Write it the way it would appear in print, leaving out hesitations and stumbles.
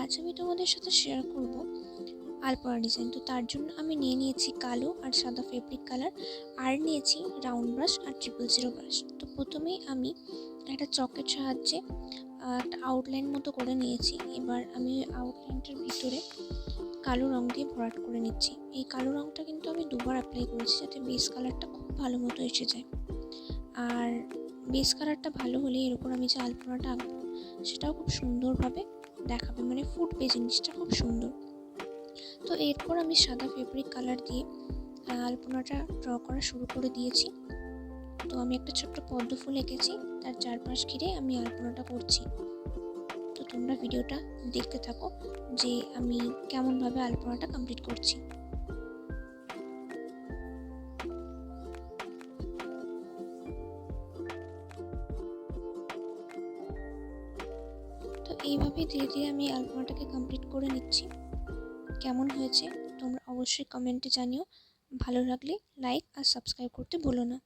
আজ আমি তোমাদের সাথে শেয়ার করব আলপনা ডিজাইন। তো তার জন্য আমি নিয়ে নিয়েছি কালো আর সাদা ফেব্রিক কালার, আর নিয়েছি রাউন্ড ব্রাশ আর 000 ব্রাশ। তো প্রথমেই আমি একটা চকের সাহায্যে একটা আউটলাইন মতো করে নিয়েছি। এবার আমি আউটলাইনটার ভিতরে কালো রং দিয়ে ভরাট করে নিচ্ছি। এই কালো রংটা কিন্তু আমি দুবার অ্যাপ্লাই করেছি যাতে বেস কালারটা খুব ভালো মতো এসে যায়। আর বেস কালারটা ভালো হলে এর উপর আমি যে আলপনাটা আঁকবো সেটাও খুব সুন্দরভাবে দেখাবে, মানে ফুটবে জিনিসটা খুব সুন্দর। তো এরপর আমি সাদা ফেব্রিক কালার দিয়ে আলপনাটা ড্র করা শুরু করে দিয়েছি। তো আমি একটা ছোট্ট পদ্ম ফুল এঁকেছি, তার চারপাশ ঘিরে আমি আলপনাটা করছি। তো তোমরা ভিডিওটা দেখতে থাকো যে আমি কেমনভাবে আলপনাটা কমপ্লিট করছি। তো এইভাবেই ধীরে ধীরে আমি আলপনাটাকে কমপ্লিট করে নিচ্ছি। কেমন হয়েছে তোমরা অবশ্যই কমেন্টে জানিও। ভালো লাগলে লাইক আর সাবস্ক্রাইব করতে ভুলো না।